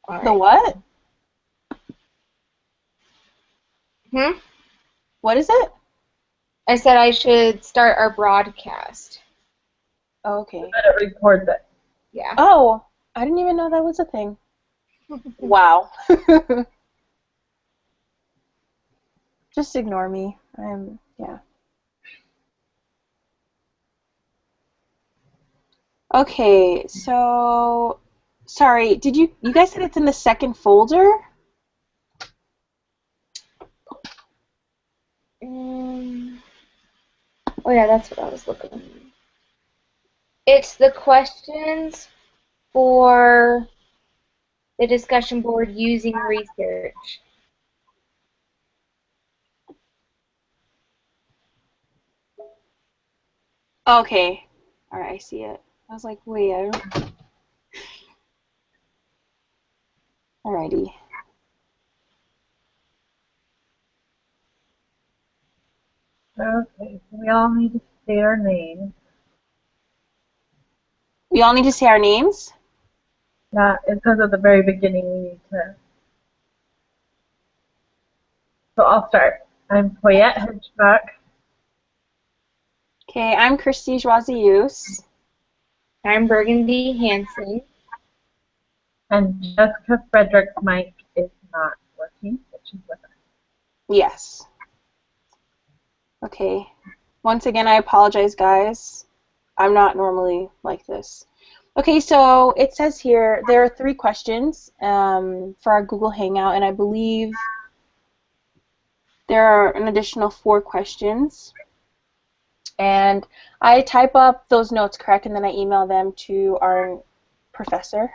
All The right. what? Hmm? What is it? I said I should start our broadcast. Oh, okay. But it records it. Yeah. Oh, I didn't even know that was a thing. Wow. Just ignore me. Yeah. Okay, so sorry, you guys said it's in the second folder? Um, oh yeah, that's what I was looking at. It's the questions for the discussion board using research. Okay. All right, I see it. I was like, wait, I don't. Alrighty. Okay, so we all need to say our names. We all need to say our names? Yeah, it says at the very beginning we need to. So I'll start. I'm Poyette Hedgebuck, Okay, I'm Christy Joisius. I'm Burgundy Hanson. and Jessica Frederick's mic is not working, but she's with us. Yes. Okay. Once again, I apologize, guys. I'm not normally like this. Okay, so it says here there are 3 questions for our Google Hangout, and I believe there are an additional 4 questions. And I type up those notes, correct, and then I email them to our professor.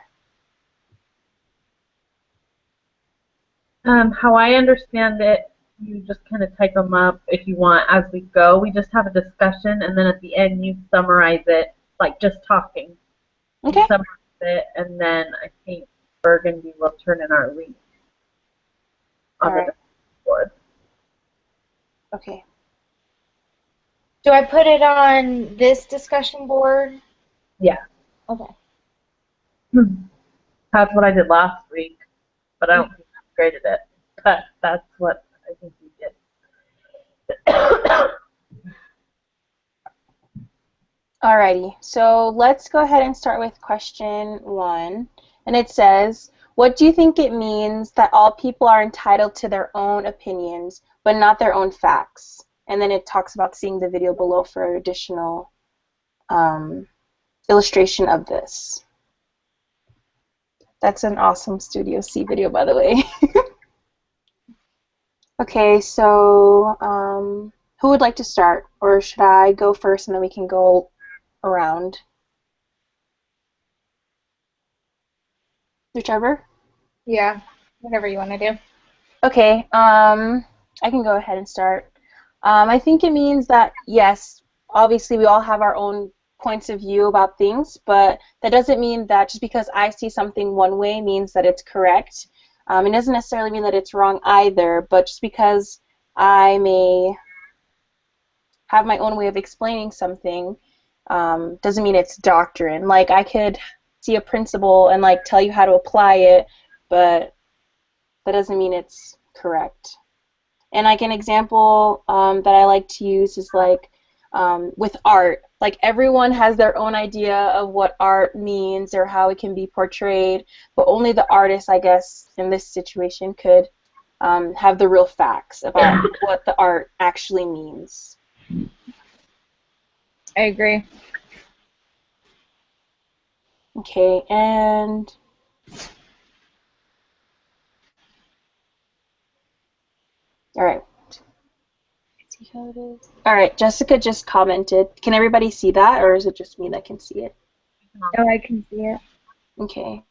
How I understand it, you just kind of type them up if you want as we go. We just have a discussion, and then at the end you summarize it, like just talking. You Okay. summarize it, and then I think Burgundy will turn in our link All on the right. board. Okay. Do I put it on this discussion board? Yeah. Okay. That's what I did last week, but I don't think I graded it. But that's what I think we did. Alrighty, so let's go ahead and start with question 1. And it says, what do you think it means that all people are entitled to their own opinions, but not their own facts? And then it talks about seeing the video below for additional um, illustration of this. That's an awesome Studio C video, by the way. Okay, so who would like to start? Or should I go first and then we can go around? Whichever. Yeah. Whatever you want to do. Okay, I can go ahead and start. I think it means that, yes, obviously we all have our own points of view about things, but that doesn't mean that just because I see something one way means that it's correct. It doesn't necessarily mean that it's wrong either, but just because I may have my own way of explaining something doesn't mean it's doctrine. Like, I could see a principle and, like, tell you how to apply it, but that doesn't mean it's correct. And like an example that I like to use is like with art. Like everyone has their own idea of what art means or how it can be portrayed, but only the artist, I guess, in this situation could have the real facts about what the art actually means. I agree. Okay, and all right. See how it is? All right, Jessica just commented. Can everybody see that, or is it just me that can see it? Oh, I can see it. Okay.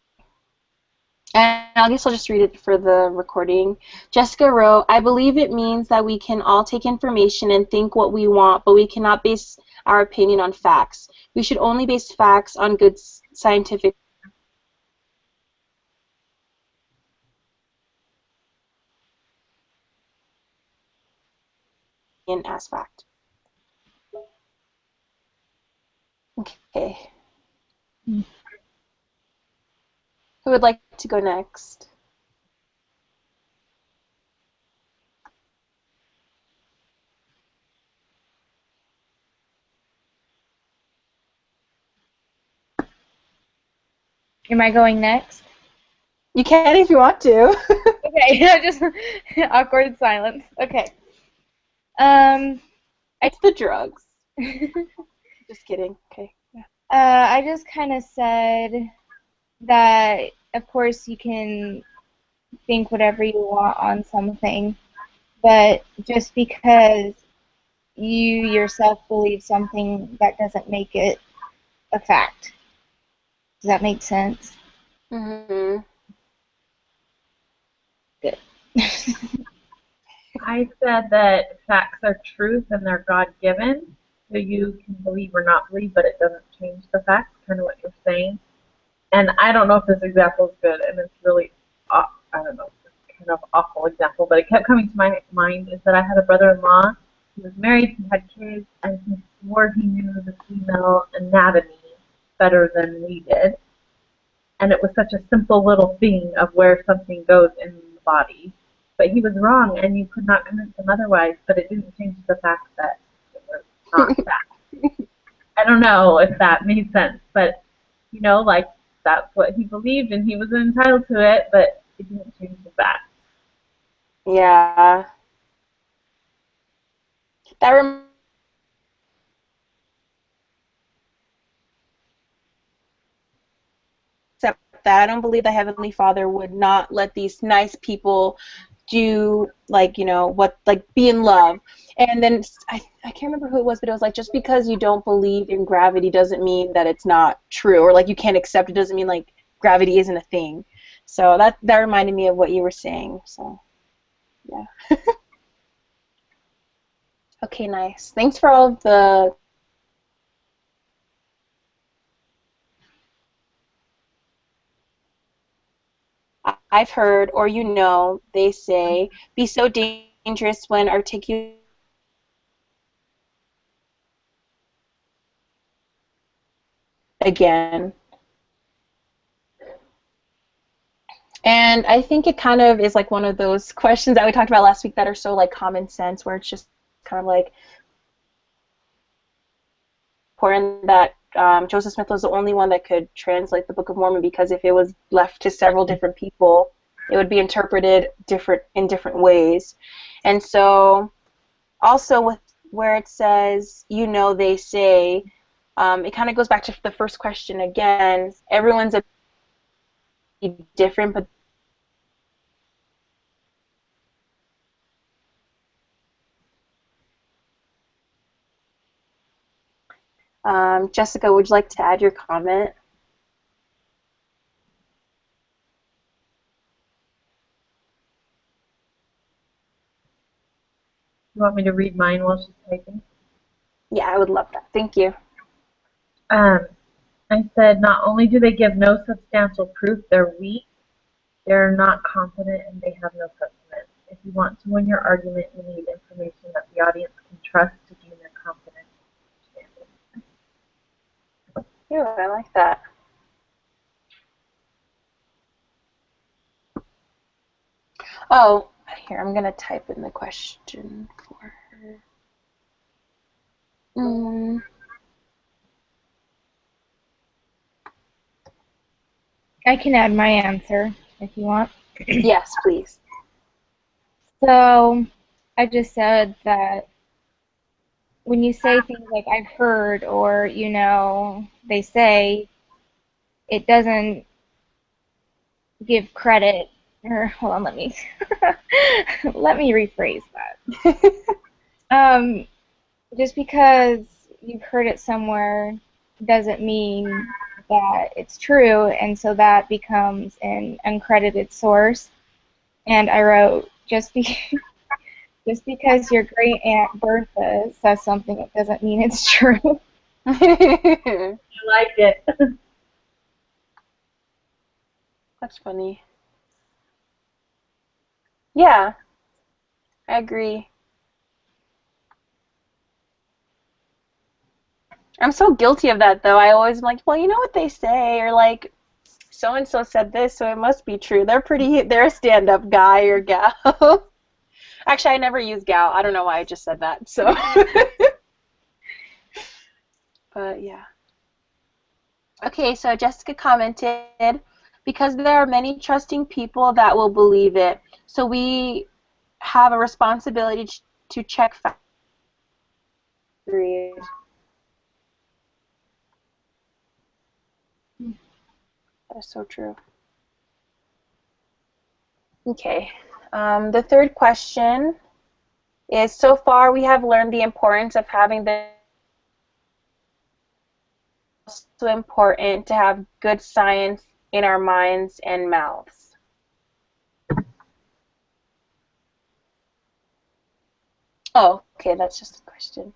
And I guess I'll just read it for the recording. Jessica wrote, I believe it means that we can all take information and think what we want, but we cannot base our opinion on facts. We should only base facts on good scientific opinion as fact. Okay. Who would like to go next? Am I going next? You can if you want to. Okay, just awkward silence. Okay. It's the drugs. Just kidding. Okay. Yeah. I just kind of said that, of course, you can think whatever you want on something, but just because you yourself believe something, that doesn't make it a fact. Does that make sense? Mhm. Good. I said that facts are truth and they're God-given, so you can believe or not believe, but it doesn't change the facts, kind of what you're saying. And I don't know if this example is good, and it's really, I don't know, it's kind of awful example, but it kept coming to my mind is that I had a brother-in-law who was married, he had kids, and he swore he knew the female anatomy better than we did. And it was such a simple little thing of where something goes in the body. But he was wrong, and you could not convince him otherwise, but it didn't change the fact that it was not fact. I don't know if that made sense, but, like, that's what he believed, and he was entitled to it, but it didn't change the fact. Yeah. That rem Except that I don't believe the Heavenly Father would not let these nice people do like what like be in love. And then I can't remember who it was, but it was like just because you don't believe in gravity doesn't mean that it's not true, or like you can't accept it doesn't mean like gravity isn't a thing. So that reminded me of what you were saying. So yeah. Okay, nice. Thanks for all of the I've heard or they say be so dangerous when articulated again. And I think it kind of is like one of those questions that we talked about last week that are so like common sense, where it's just kind of like important that Joseph Smith was the only one that could translate the Book of Mormon, because if it was left to several different people, it would be interpreted in different ways. And so also with where it says, they say, it kind of goes back to the first question again. Everyone's different, but Jessica, would you like to add your comment? You want me to read mine while she's typing? Yeah, I would love that. Thank you. I said, not only do they give no substantial proof, they're weak, they're not confident, and they have no substance. If you want to win your argument, you need information that the audience can trust to gain their confidence. Ew, I like that. Oh, here, I'm going to type in the question for her. I can add my answer if you want. Yes, please. So I just said that when you say things like I've heard or, they say, it doesn't give credit, or hold on, let me let me rephrase that. Just because you've heard it somewhere doesn't mean that it's true, and so that becomes an uncredited source. And I wrote, just because your great aunt Bertha says something, it doesn't mean it's true. I like it. That's funny. Yeah, I agree. I'm so guilty of that, though. I always am like, well, you know what they say, or like, so and so said this, so it must be true. They're a stand-up guy or gal. Actually, I never use gal. I don't know why I just said that. So, but yeah. Okay, so Jessica commented, because there are many trusting people that will believe it, so we have a responsibility to check facts. That's so true. Okay. The third question is, so far we have learned the importance of having the so important to have good science in our minds and mouths. Oh, okay, that's just a question.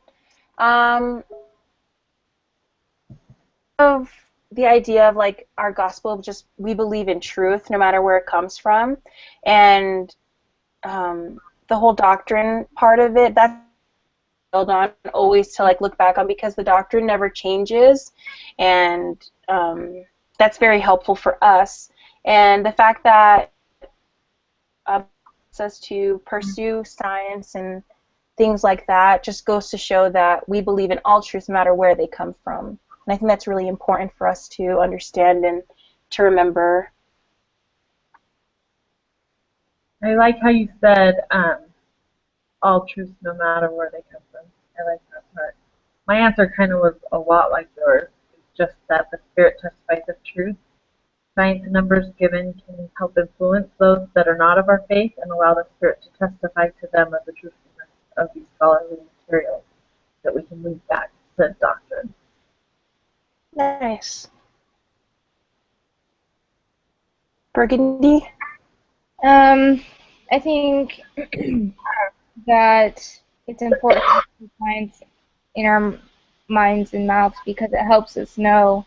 Of the idea of like our gospel of just we believe in truth no matter where it comes from, and the whole doctrine part of it, that's build on always to like look back on, because the doctrine never changes, and that's very helpful for us. And the fact that us to pursue science and things like that just goes to show that we believe in all truths no matter where they come from. And I think that's really important for us to understand and to remember. I like how you said all truths no matter where they come from. I like that part. My answer kind of was a lot like yours. It's just that the Spirit testifies of truth. Science and numbers given can help influence those that are not of our faith and allow the Spirit to testify to them of the truthfulness of these scholarly materials that we can lead back to doctrine. Nice. Burgundy? I think that it's important to keep science in our minds and mouths because it helps us know,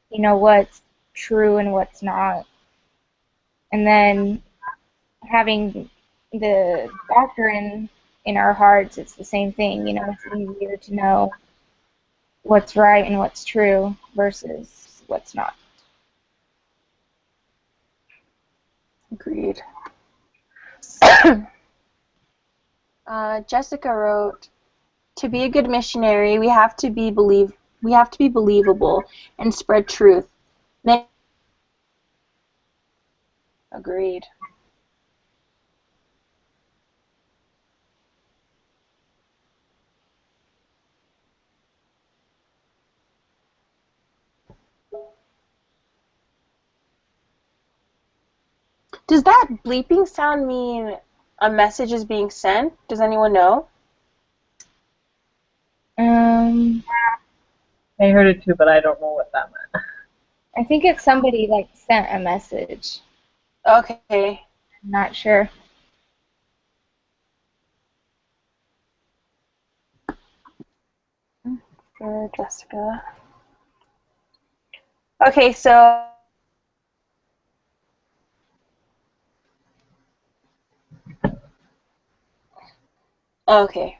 what's true and what's not. And then having the doctrine in our hearts, it's the same thing. It's easier to know what's right and what's true versus what's not. Agreed. Jessica wrote, to be a good missionary, we have to be believable and spread truth. Agreed. Does that bleeping sound mean a message is being sent? Does anyone know? I heard it too, but I don't know what that meant. I think it's somebody sent a message. Okay. I'm not sure. For Jessica. Okay, so okay.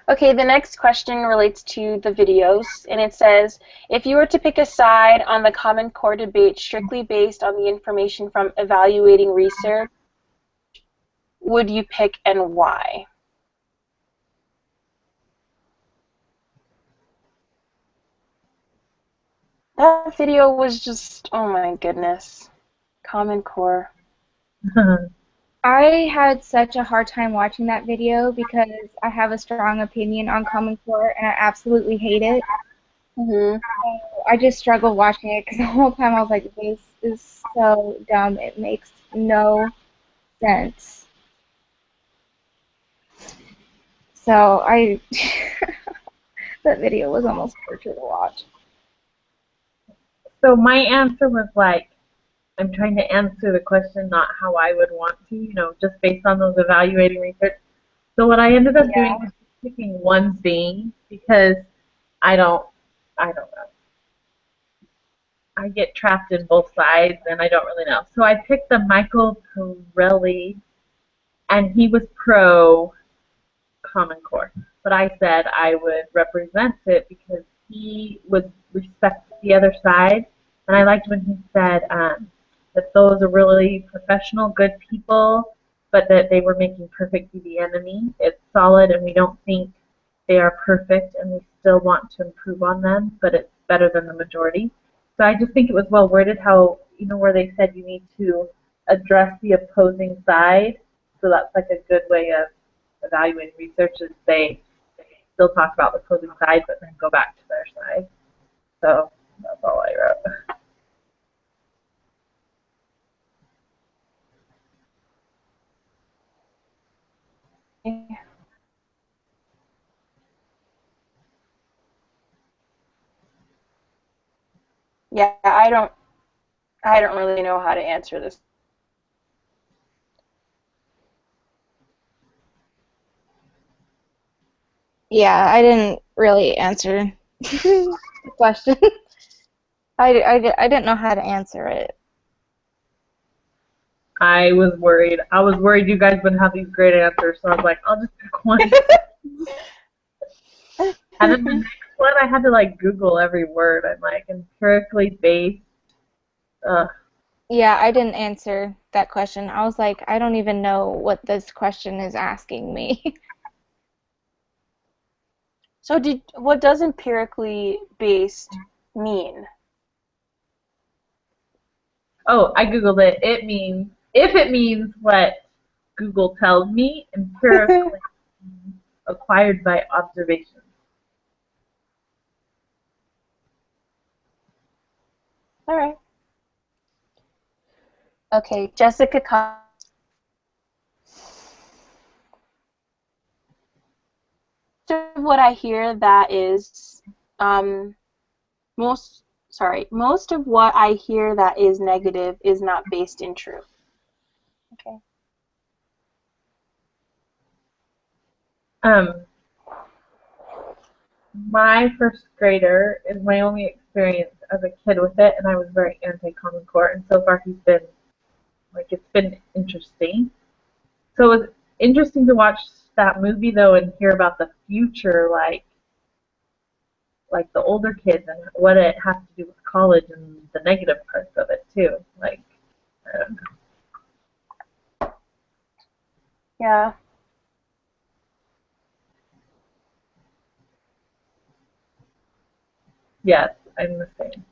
Okay, the next question relates to the videos, and it says, if you were to pick a side on the Common Core debate strictly based on the information from evaluating research, would you pick and why? That video was just, oh my goodness. Common Core. I had such a hard time watching that video because I have a strong opinion on Common Core and I absolutely hate it. Mm-hmm. So I just struggled watching it because the whole time I was like, this is so dumb. It makes no sense. So that video was almost torture to watch. So my answer was I'm trying to answer the question not how I would want to, just based on those evaluating research. So what I ended up doing was picking one thing because I don't know. I get trapped in both sides and I don't really know. So I picked the Michael Pirelli, and he was pro Common Core. But I said I would represent it because he would respect the other side And I liked when he said that those are really professional, good people, but that they were making perfect be the enemy. It's solid, and we don't think they are perfect, and we still want to improve on them, but it's better than the majority. So I just think it was well worded how, where they said you need to address the opposing side. So that's like a good way of evaluating research is they still talk about the opposing side, but then go back to their side. So that's all I wrote. Yeah, I don't really know how to answer this. Yeah, I didn't really answer the question. I didn't know how to answer it. I was worried. I was worried you guys wouldn't have these great answers, so I was like, I'll just pick one. And then the next one, I had to like Google every word. I'm like empirically based. Ugh. Yeah, I didn't answer that question. I was like, I don't even know what this question is asking me. So what does empirically based mean? Oh, I Googled it. If it means what Google tells me, empirically acquired by observation. All right. Okay, Jessica. Of what I hear that is most most of what I hear that is negative is not based in truth. Okay. Um, my first grader is my only experience as a kid with it, and I was very anti-Common Core, and so far it's been interesting. So it was interesting to watch that movie though and hear about the future, like the older kids and what it has to do with college and the negative parts of it too. Like, I don't know. Yeah. Yes, I'm the same.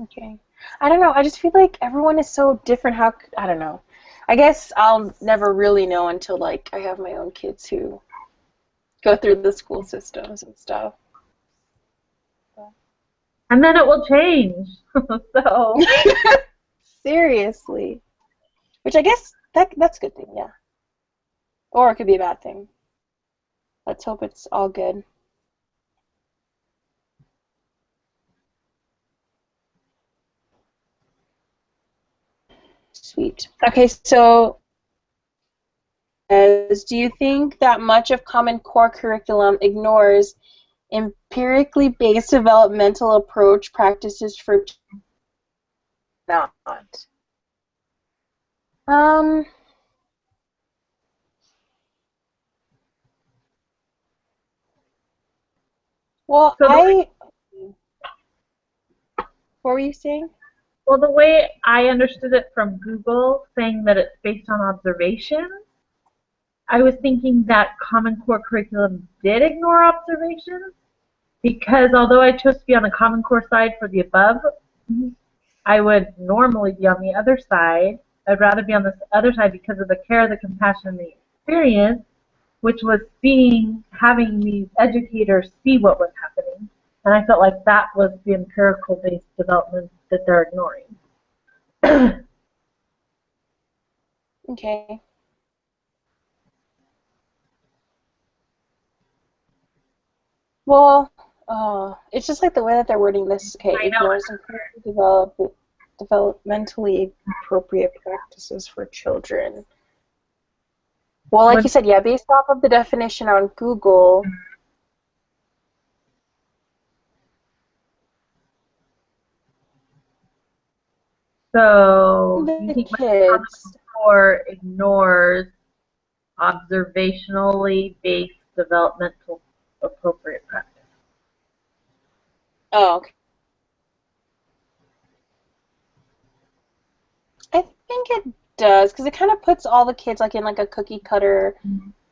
Okay. I don't know. I just feel like everyone is so different. I don't know. I guess I'll never really know until like I have my own kids who go through the school systems and stuff. And then it will change. So Seriously. Which I guess that's a good thing, yeah. Or it could be a bad thing. Let's hope it's all good. Sweet. Okay, so do you think that much of Common Core curriculum ignores empirically based developmental approach practices for not? Um, well, so what were you saying? the way I understood it from Google, saying that it's based on observation, I was thinking that Common Core curriculum did ignore observations because although I chose to be on the Common Core side for the above, I would normally be on the other side. I'd rather be on this other side because of the care, the compassion, and the experience, which was having these educators see what was happening. And I felt like that was the empirical based development that they're ignoring. Okay. Well, it's just like the way that they're wording this. Okay, I know. ignores empirically developmentally appropriate practices for children. Well, like you said, yeah, based off of the definition on Google. So you The think Common kids. Core ignores observationally based developmental appropriate practice? Oh, okay. I think it does because it kind of puts all the kids like in like a cookie cutter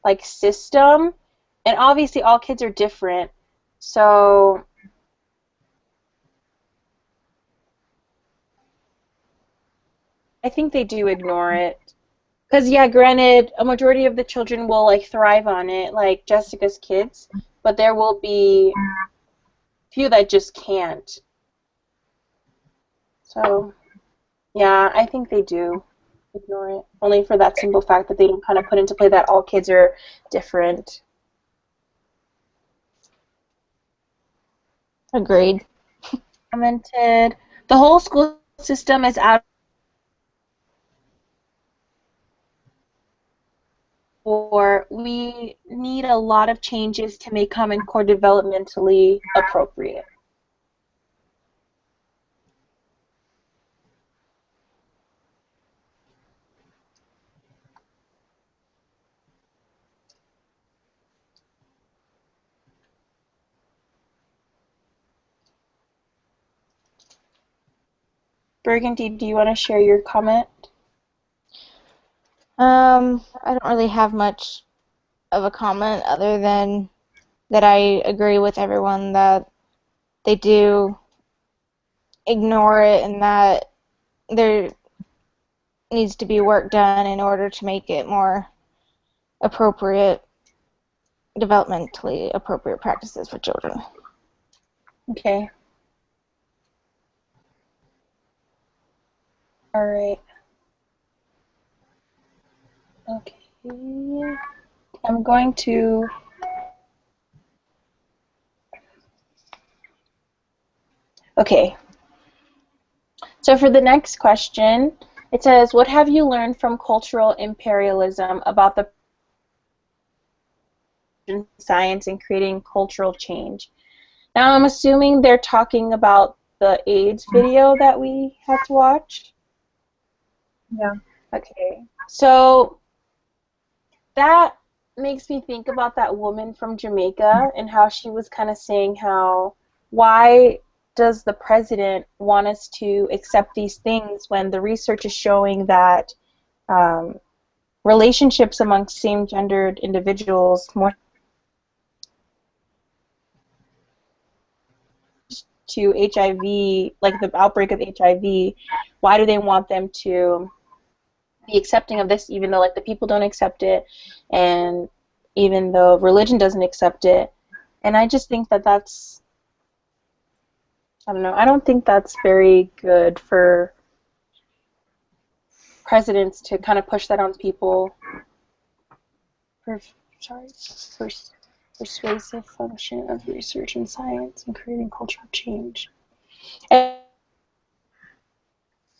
like system, and obviously all kids are different. So I think they do ignore it. Because, yeah, granted, a majority of the children will, like, thrive on it, like Jessica's kids, but there will be few that just can't. So, yeah, I think they do ignore it, only for that simple fact that they don't kind of put into play that all kids are different. Agreed. Commented, the whole school system is out for, we need a lot of changes to make Common Core developmentally appropriate. Burgundy, do you want to share your comment? I don't really have much of a comment other than that I agree with everyone that they do ignore it and that there needs to be work done in order to make it more appropriate, developmentally appropriate practices for children. Okay. All right. Okay. I'm going to... Okay. So for the next question, it says, what have you learned from cultural imperialism about the science and creating cultural change? Now I'm assuming they're talking about the AIDS video that we had to watch. Yeah. Okay. So that makes me think about that woman from Jamaica and how she was kind of saying how, why does the president want us to accept these things when the research is showing that relationships amongst same-gendered individuals more to HIV, like the outbreak of HIV, why do they want them to be accepting of this even though like the people don't accept it and even though religion doesn't accept it? And I just think that that's, I don't know, I don't think that's very good for presidents to kind of push that on people. Persuasive function of research and science and creating cultural change. And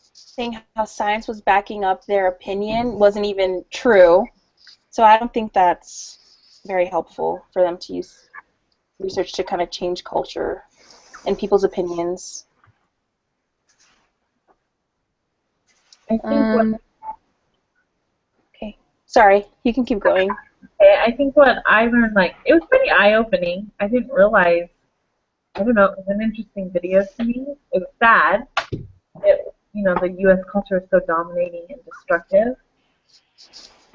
saying how science was backing up their opinion wasn't even true. So I don't think that's very helpful for them to use research to kind of change culture and people's opinions. I think Okay. Sorry, you can keep going. I think what I learned, like, it was pretty eye-opening. I didn't realize, I don't know, it was an interesting video to me. It was sad. The U.S. culture is so dominating and destructive.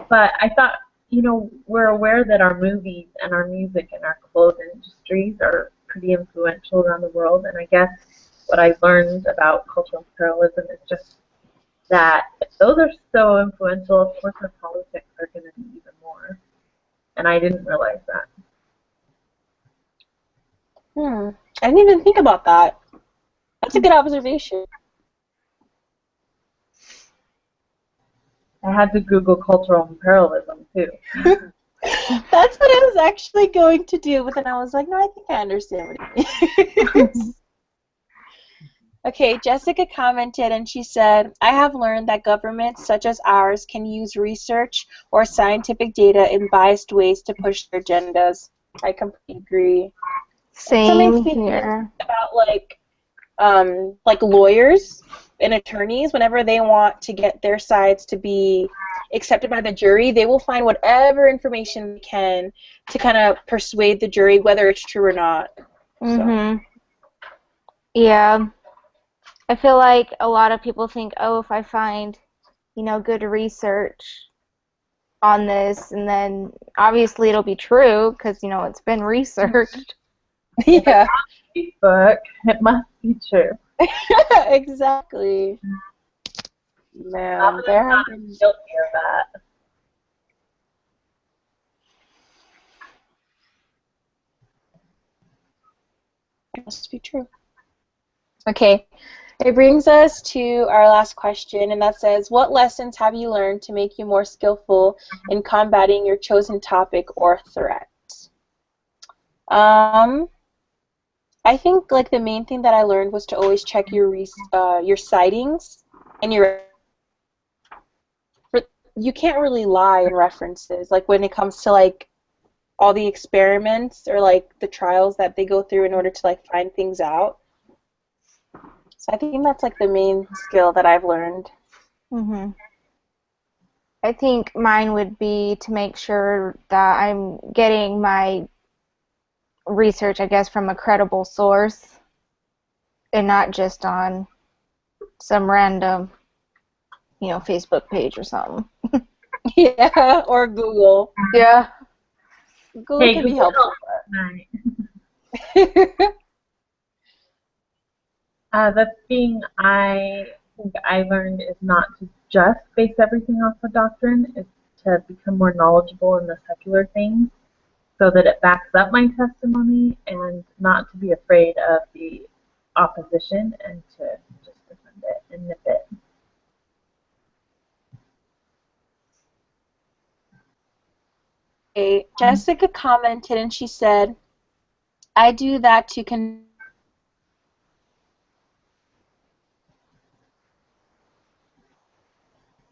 But I thought, we're aware that our movies and our music and our clothes industries are pretty influential around the world. And I guess what I learned about cultural imperialism is just that if those are so influential, of course our politics are going to be even more. And I didn't realize that. I didn't even think about that. That's a good observation. I had to Google cultural imperialism too. That's what I was actually going to do, but then I was like, no, I think I understand what it means. Okay, Jessica commented and she said, I have learned that governments such as ours can use research or scientific data in biased ways to push their agendas. I completely agree. Same here. About like lawyers and attorneys, whenever they want to get their sides to be accepted by the jury, they will find whatever information they can to kind of persuade the jury whether it's true or not. Mm-hmm. Yeah. I feel like a lot of people think, oh, if I find, good research on this, and then obviously it'll be true because, it's been researched. If it's Yeah, on Facebook, it must be true. exactly. Not Man, that I'm there have not been, guilty of that. it must be true. Okay, it brings us to our last question, and that says, what lessons have you learned to make you more skillful in combating your chosen topic or threat? Um, I think like the main thing that I learned was to always check your sightings and you can't really lie in references. Like when it comes to like all the experiments or like the trials that they go through in order to like find things out. So I think that's like the main skill that I've learned. hmm I think mine would be to make sure that I'm getting my research, I guess, from a credible source and not just on some random, Facebook page or something. Yeah, or Google. Yeah. Google Hey, can be Google helpful. help tonight. But The thing I think I learned is not to just base everything off of doctrine, is to become more knowledgeable in the secular things so that it backs up my testimony and not to be afraid of the opposition and to just defend it and nip it. Jessica commented and she said, I do that to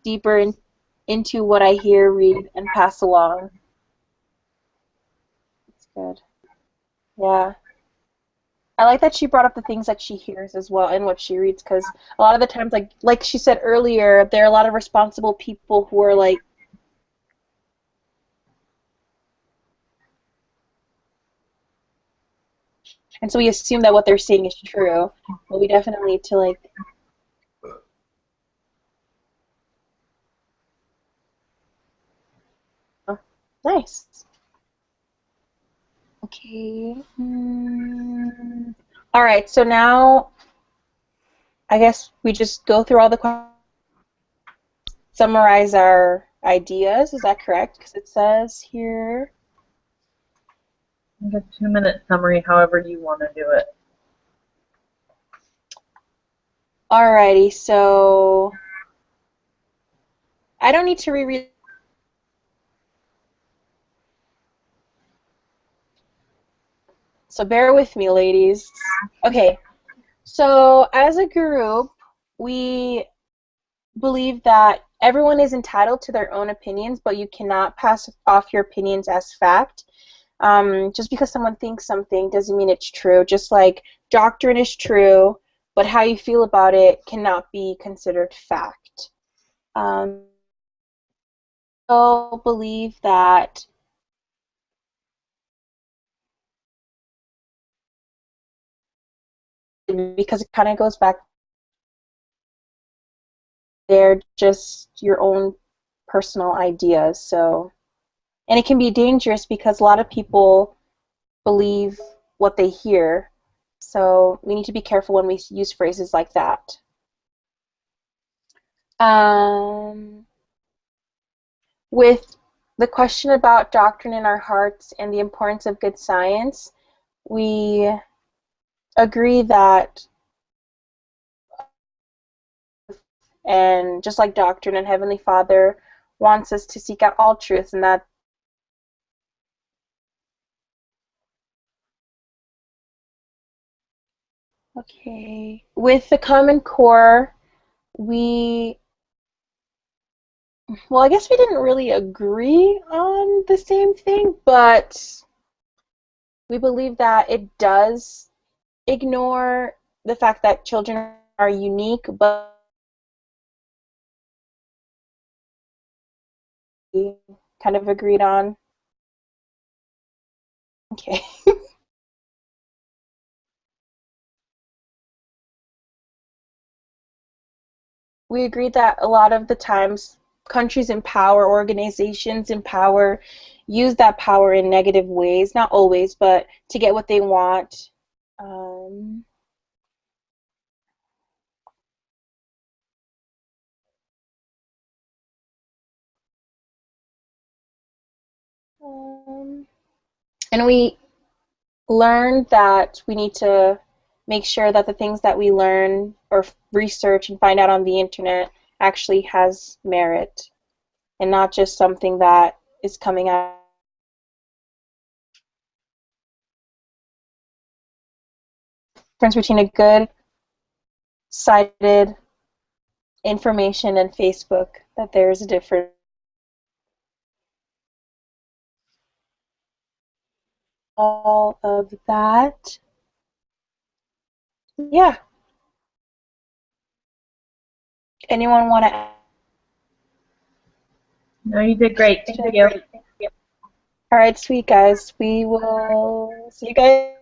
deeper into what I hear, read, and pass along. That's good. Yeah. I like that she brought up the things that she hears as well and what she reads because a lot of the times, like she said earlier, there are a lot of responsible people who are like, and so we assume that what they're saying is true, but we definitely need to like, oh, nice. Okay. All right. So now I guess we just go through all the questions, summarize our ideas. Is that correct? Because it says here. Like a 2-minute summary, however you want to do it. Alrighty, so I don't need to reread. So bear with me, ladies. Okay, so as a group, we believe that everyone is entitled to their own opinions, but you cannot pass off your opinions as fact. Just because someone thinks something doesn't mean it's true. Just like doctrine is true, but how you feel about it cannot be considered fact. I believe that because it kind of goes back, they're just your own personal ideas. So, and it can be dangerous because a lot of people believe what they hear. So we need to be careful when we use phrases like that. Um, with the question about doctrine in our hearts and the importance of good science, we agree that, and just like doctrine and Heavenly Father wants us to seek out all truth, and that okay. With the Common Core, we well, I guess we didn't really agree on the same thing, but we believe that it does ignore the fact that children are unique, but we kind of agreed on. Okay. we agreed that a lot of the times countries in power, organizations in power, use that power in negative ways. Not always, but to get what they want. Um, um, and we learned that we need to make sure that the things that we learn or research and find out on the internet actually has merit and not just something that is coming out. Difference between a good cited information and Facebook, that there's a difference. All of that. Yeah. Anyone want to add? No, you did great. Thank you. All right, sweet guys. We will see you guys